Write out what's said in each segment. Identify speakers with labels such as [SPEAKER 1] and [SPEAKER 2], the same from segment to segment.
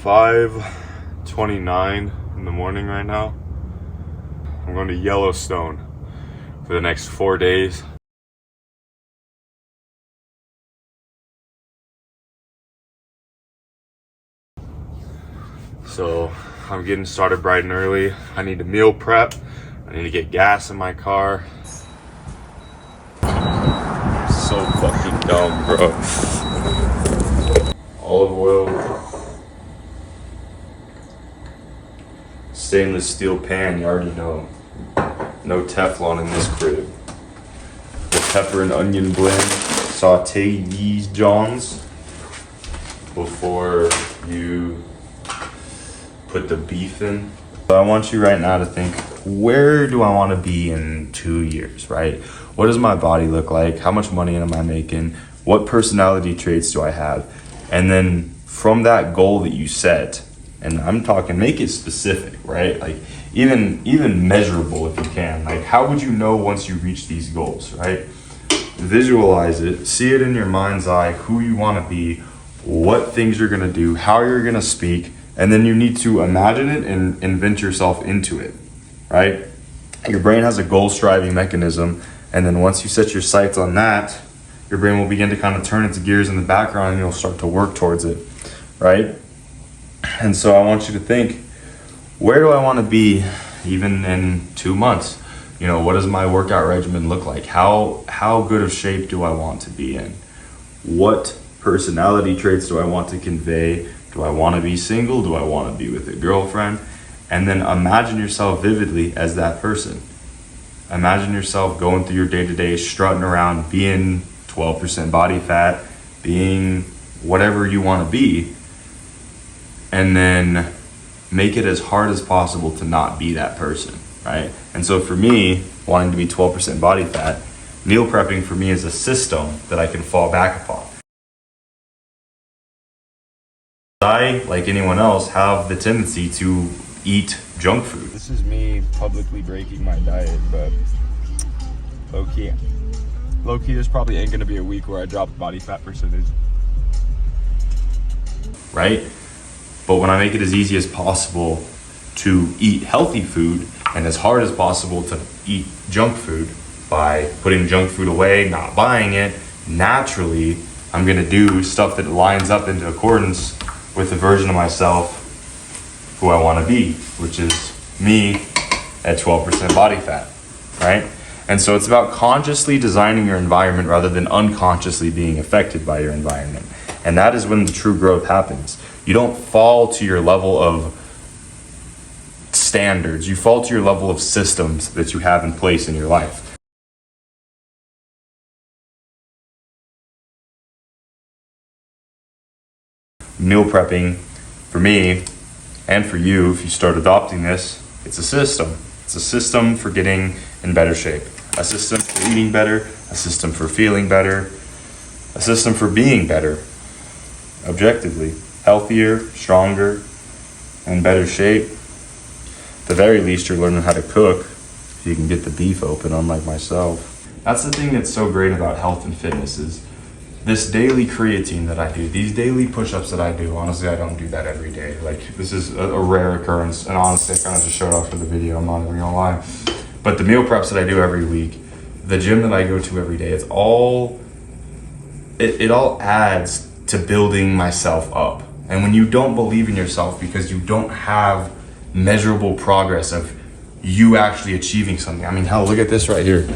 [SPEAKER 1] 5:29 in the morning right now. I'm going to Yellowstone for the next 4 days. So I'm getting started bright and early. I need to meal prep. I need to get gas in my car. So fucking dumb, bro. Olive oil. Stainless steel pan, you already know. No Teflon in this crib. The pepper and onion blend. Saute these johns before you put the beef in. So I want you right now to think, where do I want to be in 2 years, right? What does my body look like? How much money am I making? What personality traits do I have? And then from that goal that you set, and I'm talking, make it specific, right? Like even measurable if you can. Like, how would you know once you reach these goals, right? Visualize it, see it in your mind's eye, who you want to be, what things you're going to do, how you're going to speak, and then you need to imagine it and invent yourself into it, right? Your brain has a goal-striving mechanism, and then once you set your sights on that, your brain will begin to kind of turn its gears in the background and you'll start to work towards it, right? And so I want you to think, where do I want to be even in 2 months? You know, what does my workout regimen look like? How good of shape do I want to be in? What personality traits do I want to convey? Do I want to be single? Do I want to be with a girlfriend? And then imagine yourself vividly as that person. Imagine yourself going through your day-to-day, strutting around, being 12% body fat, being whatever you want to be, and then make it as hard as possible to not be that person, right? And so for me, wanting to be 12% body fat, meal prepping for me is a system that I can fall back upon. I, like anyone else, have the tendency to eat junk food. This is me publicly breaking my diet, but low-key, there's probably ain't gonna be a week where I drop body fat percentage. Right? But when I make it as easy as possible to eat healthy food and as hard as possible to eat junk food by putting junk food away, not buying it, naturally, I'm gonna do stuff that lines up into accordance with the version of myself who I want to be, which is me at 12% body fat, right? And so it's about consciously designing your environment rather than unconsciously being affected by your environment. And that is when the true growth happens. You don't fall to your level of standards. You fall to your level of systems that you have in place in your life. Meal prepping, for me, and for you, if you start adopting this, it's a system. It's a system for getting in better shape. A system for eating better, a system for feeling better, a system for being better, objectively. Healthier, stronger, in better shape. At the very least, you're learning how to cook if you can get the beef open, unlike myself. That's the thing that's so great about health and fitness is this daily creatine that I do, these daily push-ups that I do. Honestly, I don't do that every day. Like, this is a rare occurrence, and honestly, I kind of just showed off for the video, I'm not even gonna lie. But the meal preps that I do every week, the gym that I go to every day, it all adds to building myself up. And when you don't believe in yourself because you don't have measurable progress of you actually achieving something. I mean, hell, look at this right here.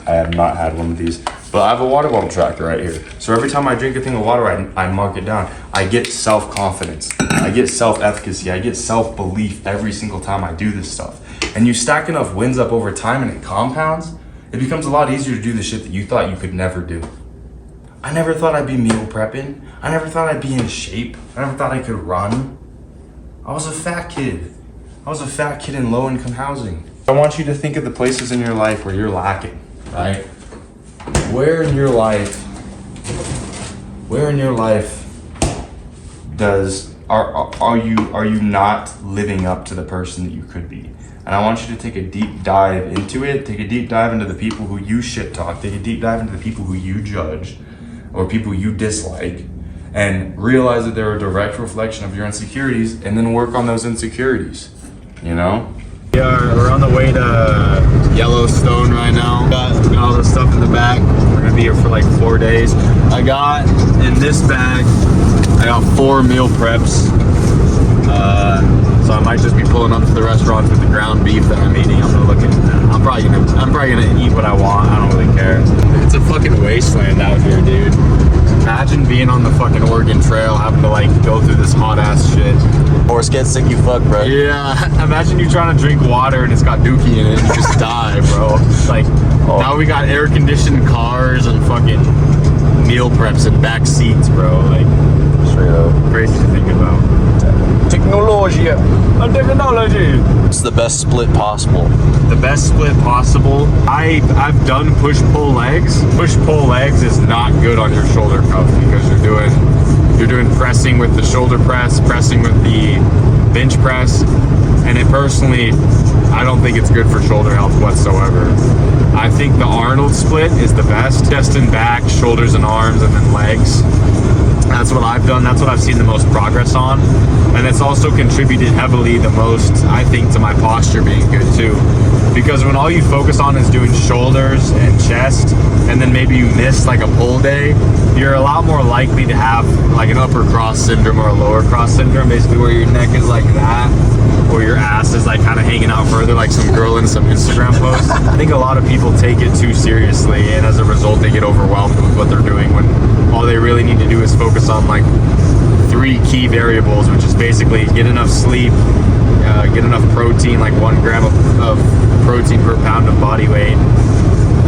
[SPEAKER 1] I have not had one of these, but I have a water bottle tracker right here. So every time I drink a thing of water, I mark it down. I get self-confidence. I get self-efficacy. I get self-belief every single time I do this stuff. And you stack enough wins up over time and it compounds, it becomes a lot easier to do the shit that you thought you could never do. I never thought I'd be meal prepping. I never thought I'd be in shape. I never thought I could run. I was a fat kid. I was a fat kid in low-income housing. I want you to think of the places in your life where you're lacking, right? Where in your life are you not living up to the person that you could be? And I want you to take a deep dive into it. Take a deep dive into the people who you shit talk. Take a deep dive into the people who you judge or people you dislike. and realize that they're a direct reflection of your insecurities, and then work on those insecurities, you know? We're on the way to Yellowstone right now. Got all the stuff in the back. We're gonna be here for like 4 days. I got in this bag, I got 4 meal preps. So I might just be pulling up to the restaurants with the ground beef that I'm eating. I'm probably gonna eat what I want. I don't really care. It's a fucking wasteland out here, dude. Imagine being on the fucking Oregon Trail, having to like go through this hot ass shit.
[SPEAKER 2] Horse gets sick, you fuck, bro.
[SPEAKER 1] Yeah, imagine you trying to drink water and it's got dookie in it and you just die, bro. Like, now we got air conditioned cars and fucking meal preps and back seats, bro. Like,
[SPEAKER 2] Straight up.
[SPEAKER 1] crazy to think about.
[SPEAKER 2] Technology.
[SPEAKER 1] Technology.
[SPEAKER 2] It's the best split possible.
[SPEAKER 1] The best split possible. I've done push-pull legs. Push-pull legs is not good on your shoulder cuff because you're doing pressing with the shoulder press, pressing with the bench press, and I don't think it's good for shoulder health whatsoever. I think the Arnold split is the best. Chest and back, shoulders and arms, and then legs. That's what I've done. That's what I've seen the most progress on. And it's also contributed heavily the most, I think, to my posture being good too. Because when all you focus on is doing shoulders and chest, and then maybe you miss like a pull day, you're a lot more likely to have like an upper cross syndrome or a lower cross syndrome, basically where your neck is like that, or your ass is like kind of hanging out further, like some girl in some Instagram post. I think a lot of people take it too seriously, and as a result, they get overwhelmed with what they're doing when all they really need to do is focus on like 3 key variables, which is basically get enough sleep, get enough protein, like 1 gram of protein per pound of body weight,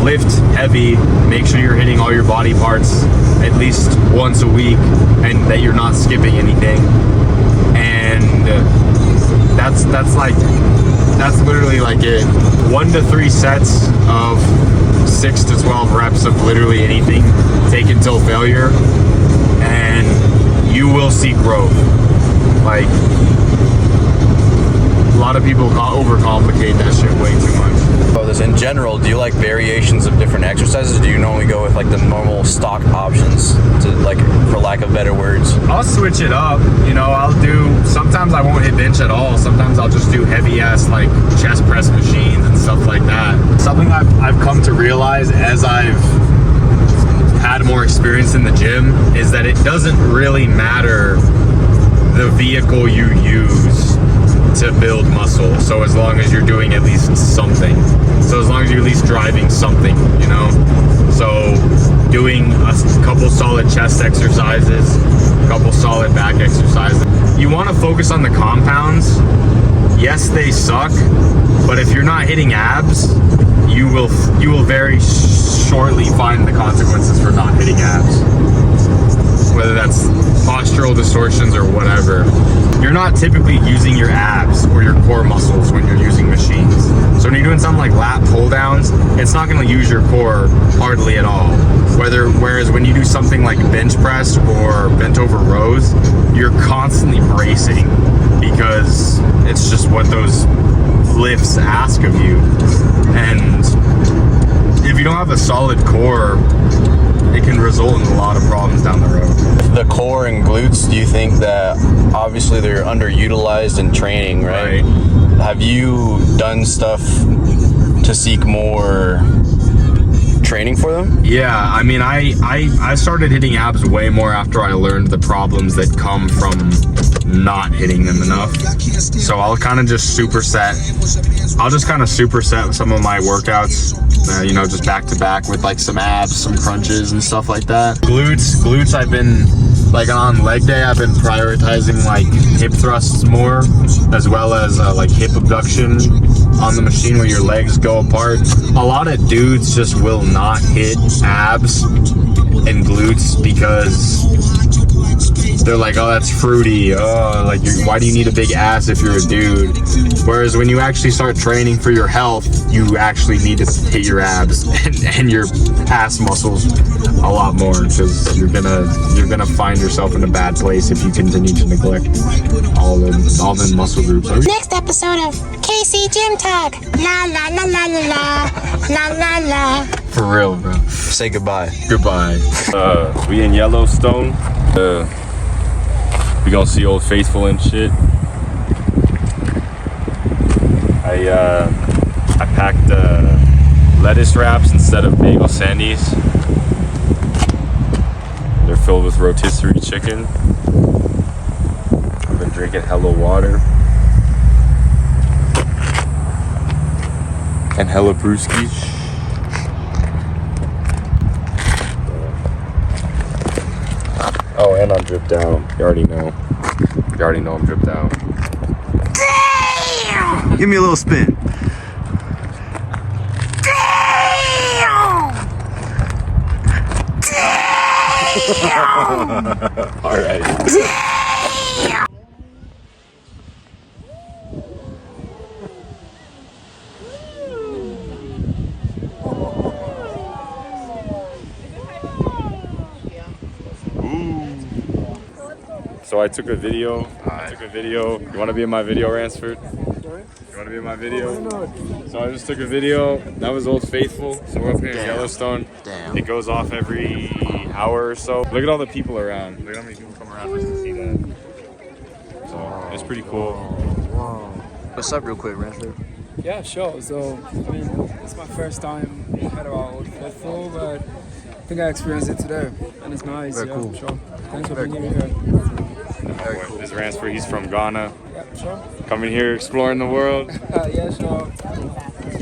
[SPEAKER 1] lift heavy, make sure you're hitting all your body parts at least once a week, and that you're not skipping anything. And that's literally like it. 1 to 3 sets of 6 to 12 reps of literally anything, take until failure, and you will see growth. Like, a lot of people overcomplicate that shit way too much.
[SPEAKER 2] In general, do you like variations of different exercises, or do you normally go with like the normal stock options, to like, for lack of better words?
[SPEAKER 1] I'll switch it up, you know. Sometimes I won't hit bench at all. Sometimes I'll just do heavy ass like chest press machines and stuff like that. Something I've come to realize as I've had more experience in the gym is that it doesn't really matter the vehicle you use to build muscle, so as long as you're doing at least something, so as long as you're at least driving something, you know. So doing a couple solid chest exercises, a couple solid back exercises. You want to focus on the compounds. Yes, they suck, but if you're not hitting abs, you will very shortly find the consequences for not hitting abs, whether that's postural distortions or whatever. You're not typically using your abs or your core muscles when you're using machines. So when you're doing something like lat pull downs, it's not going to use your core hardly at all. Whereas when you do something like bench press or bent over rows, you're constantly bracing because it's just what those lifts ask of you. And if you don't have a solid core, it can result in a lot of problems down the road.
[SPEAKER 2] The core and glutes, do you think that obviously they're underutilized in training, right? Have you done stuff to seek more training for them?
[SPEAKER 1] Yeah, I mean, I started hitting abs way more after I learned the problems that come from not hitting them enough. So I'll kind of just superset some of my workouts, you know, just back to back with like some abs, some crunches and stuff like that. Glutes, I've been like on leg day, I've been prioritizing like hip thrusts more, as well as like hip abduction on the machine where your legs go apart. A lot of dudes just will not hit abs and glutes because they're like, oh, that's fruity. Oh, like, why do you need a big ass if you're a dude? Whereas when you actually start training for your health, you actually need to hit your abs and your ass muscles a lot more, because you're gonna find yourself in a bad place if you continue to neglect all the muscle groups.
[SPEAKER 3] Next episode of KC Gym Talk. La la la la la la la la.
[SPEAKER 1] For real, bro.
[SPEAKER 2] Say goodbye.
[SPEAKER 1] Goodbye. We in Yellowstone. We gonna see Old Faithful and shit. I packed lettuce wraps instead of bagel sandies. They're filled with rotisserie chicken. I've been drinking hella water and hella brewski. Oh, and I'm dripped out. You already know. You already know I'm dripped out.
[SPEAKER 3] Damn!
[SPEAKER 2] Give me a little spin.
[SPEAKER 3] Damn! Damn!
[SPEAKER 1] All right.
[SPEAKER 3] Damn!
[SPEAKER 1] So I took a video. You want to be in my video, Ransford? You want to be in my video? So I just took a video. That was Old Faithful. So we're up here in Yellowstone.
[SPEAKER 2] Damn.
[SPEAKER 1] It goes off every hour or so. Look at all the people around. Look at how many people come around just to see that. So it's pretty cool.
[SPEAKER 2] What's up, real quick, Ransford?
[SPEAKER 4] Yeah, sure. So, I mean, it's my first time at our Old Faithful, but I think I experienced it today, and it's nice.
[SPEAKER 2] Very
[SPEAKER 4] yeah,
[SPEAKER 2] cool.
[SPEAKER 4] Sure. Thanks for
[SPEAKER 2] Very
[SPEAKER 4] bringing me here.
[SPEAKER 2] Very cool.
[SPEAKER 1] This is Ransford. He's from Ghana.
[SPEAKER 4] Yeah, sure.
[SPEAKER 1] Coming here, exploring the world.
[SPEAKER 4] Yeah, sure.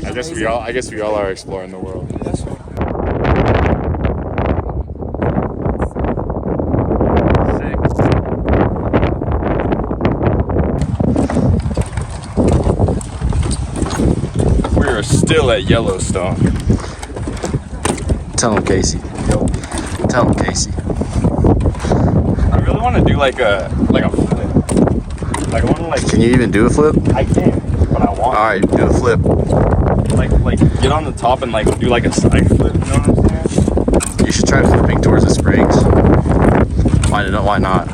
[SPEAKER 1] I guess we all are exploring the world.
[SPEAKER 4] Yeah, sure.
[SPEAKER 1] We are still at Yellowstone.
[SPEAKER 2] Tell him, Casey. Tell him, Casey.
[SPEAKER 1] I really want to do like a flip. Like I want to like.
[SPEAKER 2] Can you even do a flip?
[SPEAKER 1] I can, but I want.
[SPEAKER 2] All right, do a flip.
[SPEAKER 1] Like get on the top and like do like a side flip. You know what I'm saying?
[SPEAKER 2] You should try flipping towards the springs. Why not?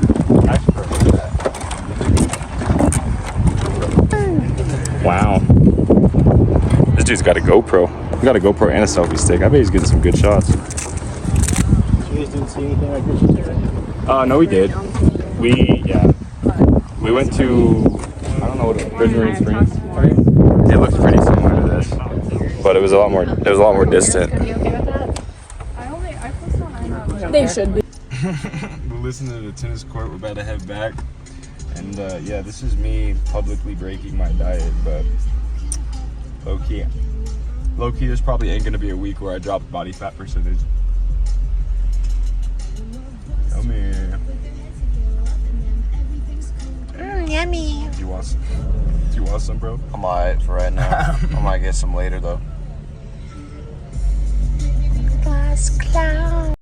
[SPEAKER 1] Wow. This dude's got a GoPro. He got a GoPro and a selfie stick. I bet he's getting some good shots.
[SPEAKER 5] You guys didn't see anything like this today?
[SPEAKER 1] No, we did. We went to, I don't know what it was, Marine Springs. It looked pretty similar to this, but it was a lot more distant.
[SPEAKER 6] They should be.
[SPEAKER 1] We're listening to the tennis court. We're about to head back. And yeah, this is me publicly breaking my diet, but low-key, there's probably ain't gonna be a week where I drop body fat percentage. Come here.
[SPEAKER 3] Yummy.
[SPEAKER 1] Do you want some, bro?
[SPEAKER 2] I'm alright for right now. I might get some later though.
[SPEAKER 3] Glass cloud.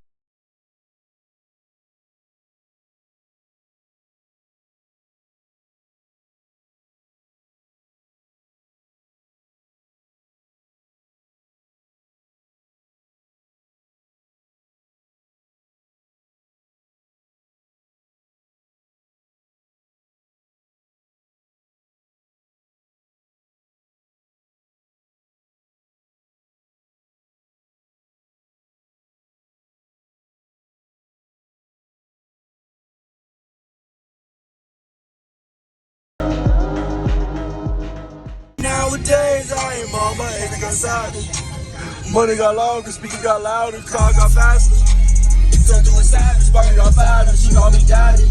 [SPEAKER 7] Nowadays, I ain't on my head got silent. Money got longer, speaker got louder, car got faster. It's something with savage, sparking got fatter, she call me daddy.